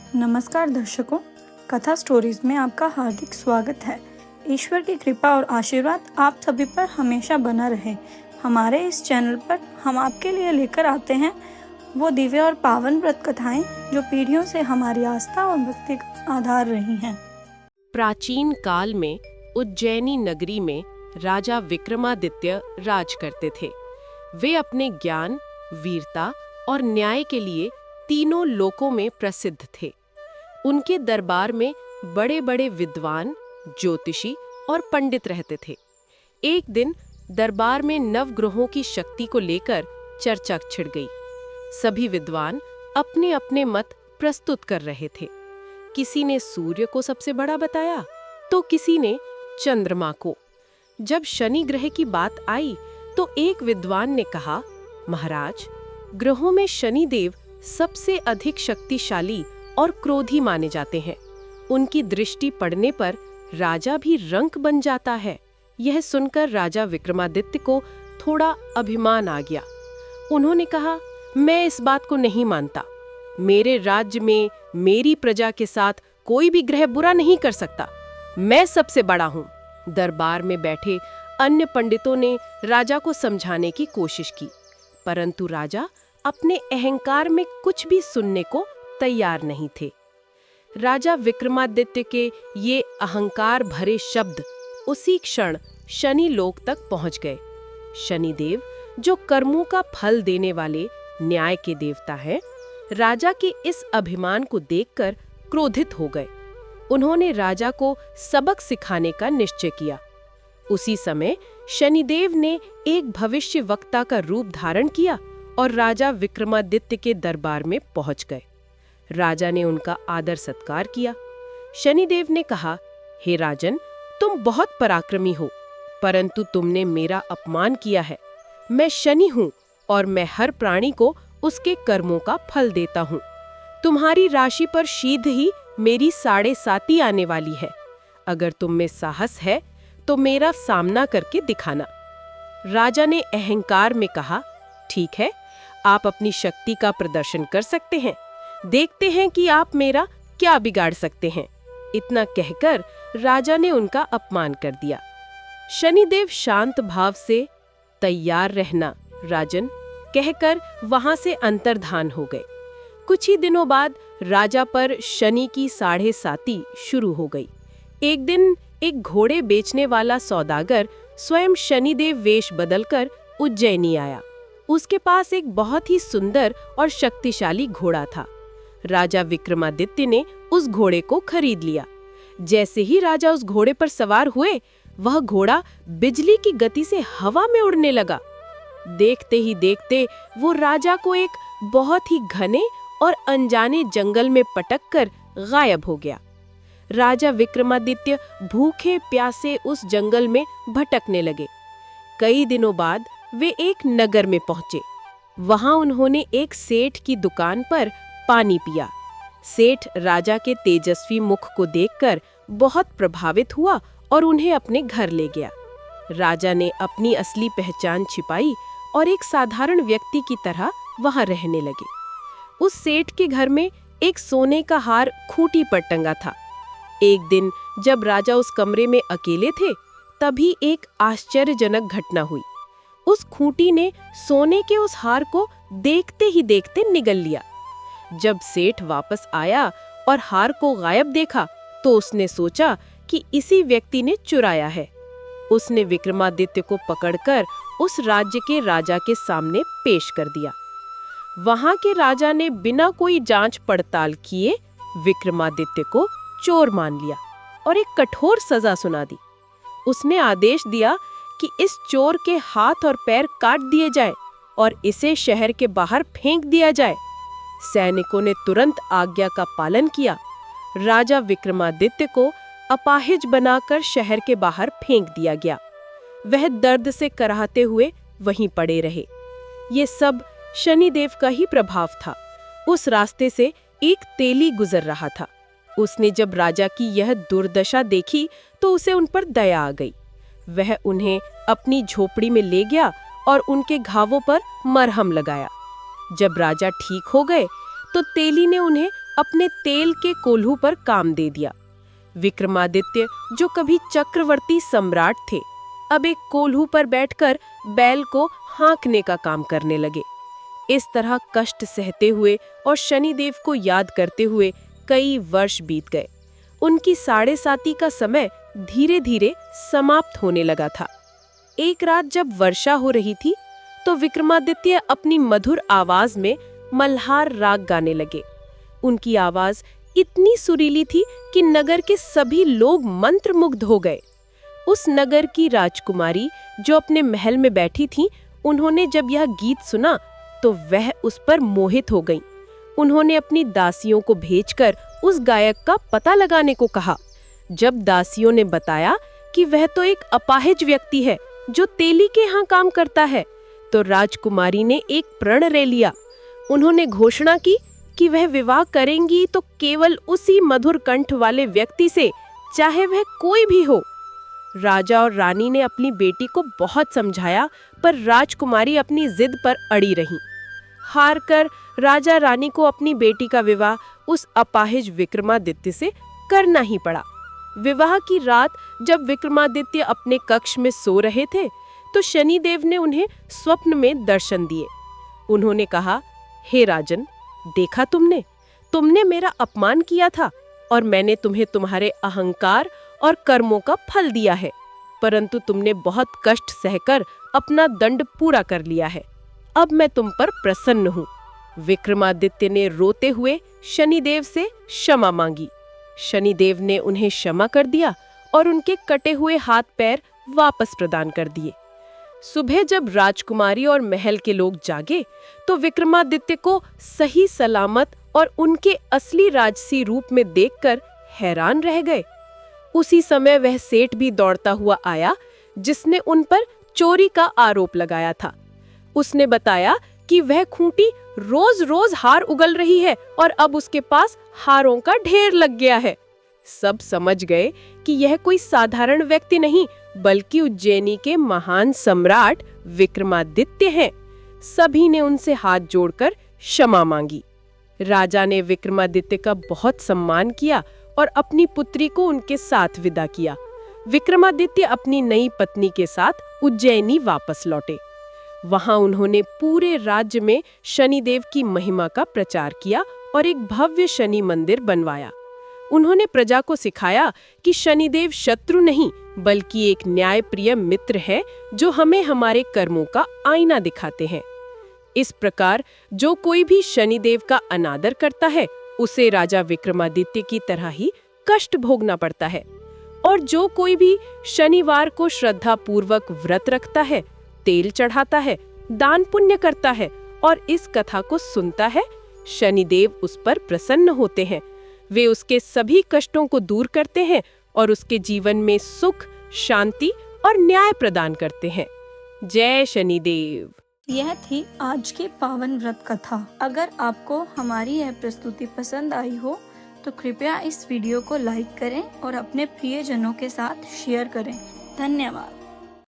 नमस्कार दर्शकों, कथा स्टोरीज में आपका हार्दिक स्वागत है। ईश्वर की कृपा और आशीर्वाद आप सभी पर हमेशा बना रहे। हमारे इस चैनल पर हम आपके लिए लेकर आते हैं वो दिव्य और पावन व्रत कथाएं जो पीढ़ियों से हमारी आस्था और भक्ति का आधार रही हैं। प्राचीन काल में उज्जैनी नगरी में राजा विक्रमादित्य राज करते थे। वे अपने ज्ञान, वीरता और न्याय के लिए तीनों लोकों में प्रसिद्ध थे। उनके दरबार में बड़े बड़े विद्वान, ज्योतिषी और पंडित रहते थे। एक दिन दरबार में नवग्रहों की शक्ति को लेकर चर्चा छिड़ गई। सभी विद्वान अपने अपने मत प्रस्तुत कर रहे थे। किसी ने सूर्य को सबसे बड़ा बताया तो किसी ने चंद्रमा को। जब शनि ग्रह की बात आई तो एक विद्वान ने कहा, महाराज, ग्रहों में शनि देव सबसे अधिक शक्तिशाली और क्रोधी माने जाते हैं। उनकी दृष्टि पड़ने पर राजा भी रंक बन जाता है। यह सुनकर राजा विक्रमादित्य को थोड़ा अभिमान आ गया। उन्होंने कहा, मैं इस बात को नहीं मानता। मेरे राज्य में मेरी प्रजा के साथ कोई भी ग्रह बुरा नहीं कर सकता। मैं सबसे बड़ा हूँ। दरबार में बैठे अन्य पंडितों ने राजा को समझाने की कोशिश की, परंतु राजा अपने अहंकार में कुछ भी सुनने को तैयार नहीं थे। राजा विक्रमादित्य के ये अहंकार भरे शब्द उसी क्षण शनि लोक तक पहुंच गए। शनिदेव, जो कर्मों का फल देने वाले न्याय के देवता हैं, राजा के इस अभिमान को देखकर क्रोधित हो गए। उन्होंने राजा को सबक सिखाने का निश्चय किया। उसी समय शनिदेव ने एक भविष्य वक्ता का रूप धारण किया और राजा विक्रमादित्य के दरबार में पहुंच गए। राजा ने उनका आदर सत्कार किया। शनिदेव ने कहा, हे राजन, तुम बहुत पराक्रमी हो, परंतु तुमने मेरा अपमान किया है। मैं शनि हूँ और मैं हर प्राणी को उसके कर्मों का फल देता हूँ। तुम्हारी राशि पर शीघ्र ही मेरी 7.5 आने वाली है। अगर तुम में साहस है तो मेरा सामना करके दिखाना। राजा ने अहंकार में कहा, ठीक है, आप अपनी शक्ति का प्रदर्शन कर सकते हैं। देखते हैं कि आप मेरा क्या बिगाड़ सकते हैं। इतना कहकर राजा ने उनका अपमान कर दिया। शनिदेव शांत भाव से, तैयार रहना राजन, कहकर वहां से अंतर्धान हो गए। कुछ ही दिनों बाद राजा पर शनि की 7.5 शुरू हो गई। एक दिन एक घोड़े बेचने वाला सौदागर स्वयं शनिदेव वेश बदलकर उज्जैनी आया। उसके पास एक बहुत ही सुंदर और शक्तिशाली घोड़ा था। राजा विक्रमादित्य ने उस घोड़े को खरीद लिया। जैसे ही राजा उस घोड़े पर सवार हुए, वह घोड़ा बिजली की गति से हवा में उड़ने लगा। देखते ही देखते वो राजा को एक बहुत ही घने और अनजाने जंगल में पटककर गायब हो गया। राजा विक्रमादित्य भूखे प्यासे उस जंगल में भटकने लगे। कई दिनों बाद वे एक नगर में पहुंचे। वहां उन्होंने एक सेठ की दुकान पर पानी पिया। सेठ राजा के तेजस्वी मुख को देखकर बहुत प्रभावित हुआ और उन्हें अपने घर ले गया। राजा ने अपनी असली पहचान छिपाई और एक साधारण व्यक्ति की तरह वहां रहने लगे। उस सेठ के घर में एक सोने का हार खूंटी पर टंगा था। एक दिन जब राजा उस कमरे में अकेले थे, तभी एक आश्चर्यजनक घटना हुई। उस खूंटी ने सोने के उस हार को देखते ही देखते निगल लिया। जब सेठ वापस आया और हार को गायब देखा तो उसने सोचा कि इसी व्यक्ति ने चुराया है। उसने विक्रमादित्य को पकड़कर उस राज्य के राजा के सामने पेश कर दिया। वहां के राजा ने बिना कोई जांच पड़ताल किए विक्रमादित्य को चोर मान लिया और एक कठोर सजा सुना दी। उसने आदेश दिया कि इस चोर के हाथ और पैर काट दिए जाएं और इसे शहर के बाहर फेंक दिया जाए। सैनिकों ने तुरंत आज्ञा का पालन किया। राजा विक्रमादित्य को अपाहिज बनाकर शहर के बाहर फेंक दिया गया। वह दर्द से कराहते हुए वहीं पड़े रहे। ये सब शनिदेव का ही प्रभाव था। उस रास्ते से एक तेली गुजर रहा था। उसने जब राजा की यह दुर्दशा देखी तो उसे उन पर दया आ गई। वह उन्हें अपनी झोपड़ी में ले गया और उनके घावों पर मरहम लगाया। जब राजा ठीक हो गए तो तेली ने उन्हें अपने तेल के कोल्हू पर काम दे दिया। विक्रमादित्य, जो कभी चक्रवर्ती सम्राट थे, अब एक कोल्हू पर बैठकर बैल को हाँकने का काम करने लगे। इस तरह कष्ट सहते हुए और शनिदेव को याद करते हुए कई वर्ष बीत गए। उनकी साढ़े साती का समय धीरे धीरे समाप्त होने लगा था। एक रात जब वर्षा हो रही थी तो विक्रमादित्य अपनी मधुर आवाज में मल्हार राग गाने लगे। उनकी आवाज इतनी सुरीली थी कि नगर के सभी लोग मंत्रमुग्ध हो गए। उस नगर की राजकुमारी जो अपने महल में बैठी थी, उन्होंने जब यह गीत सुना तो वह उस पर मोहित हो गईं। उन्होंने अपनी दासियों को भेजकर उस गायक का पता लगाने को कहा। जब दासियों ने बताया कि वह तो एक अपाहिज व्यक्ति है जो तेली के यहाँ काम करता है, तो राजकुमारी ने एक प्रण ले लिया। उन्होंने घोषणा की कि वह विवाह करेंगी तो केवल उसी मधुर कंठ वाले व्यक्ति से, चाहे वह कोई भी हो। राजा और रानी ने अपनी बेटी को बहुत समझाया, पर राजकुमारी अपनी जिद पर अड़ी रही। हार कर राजा रानी को अपनी बेटी का विवाह उस अपाहिज विक्रमादित्य से करना ही पड़ा। विवाह की रात जब विक्रमादित्य अपने कक्ष में सो रहे थे तो शनिदेव ने उन्हें स्वप्न में दर्शन दिए। उन्होंने कहा, हे राजन, देखा तुमने मेरा अपमान किया था और मैंने तुम्हें तुम्हारे अहंकार और कर्मों का फल दिया है, परंतु तुमने बहुत कष्ट सहकर अपना दंड पूरा कर लिया है। अब मैं तुम पर प्रसन्न हूँ। विक्रमादित्य ने रोते हुए शनिदेव से क्षमा मांगी। शनिदेव ने उन्हें क्षमा कर दिया और उनके कटे हुए हाथ पैर वापस प्रदान कर दिए। सुबह जब राजकुमारी और महल के लोग जागे तो विक्रमादित्य को सही सलामत और उनके असली राजसी रूप में देखकर हैरान रह गए। उसी समय वह सेठ भी दौड़ता हुआ आया जिसने उन पर चोरी का आरोप लगाया था। उसने बताया कि वह खूंटी रोज रोज हार उगल रही है और अब उसके पास हारों का ढेर लग गया है। सब समझ गए कि यह कोई साधारण व्यक्ति नहीं बल्कि उज्जैनी के महान सम्राट विक्रमादित्य हैं। सभी ने उनसे हाथ जोड़कर क्षमा मांगी। राजा ने विक्रमादित्य का बहुत सम्मान किया और अपनी पुत्री को उनके साथ विदा किया। विक्रमादित्य अपनी नई पत्नी के साथ उज्जैनी वापस लौटे। वहां उन्होंने पूरे राज्य में शनिदेव की महिमा का प्रचार किया और एक भव्य शनि मंदिर बनवाया। उन्होंने प्रजा को सिखाया कि शनिदेव शत्रु नहीं बल्कि एक न्यायप्रिय मित्र है जो हमें हमारे कर्मों का आईना दिखाते हैं। इस प्रकार जो कोई भी शनिदेव का अनादर करता है उसे राजा विक्रमादित्य की तरह ही कष्ट भोगना पड़ता है, और जो कोई भी शनिवार को श्रद्धा पूर्वक व्रत रखता है, तेल चढ़ाता है, दान पुण्य करता है और इस कथा को सुनता है, शनिदेव उस पर प्रसन्न होते हैं। वे उसके सभी कष्टों को दूर करते हैं और उसके जीवन में सुख, शांति और न्याय प्रदान करते हैं। जय शनिदेव। यह थी आज की पावन व्रत कथा। अगर आपको हमारी यह प्रस्तुति पसंद आई हो तो कृपया इस वीडियो को लाइक करें और अपने प्रियजनों के साथ शेयर करें। धन्यवाद।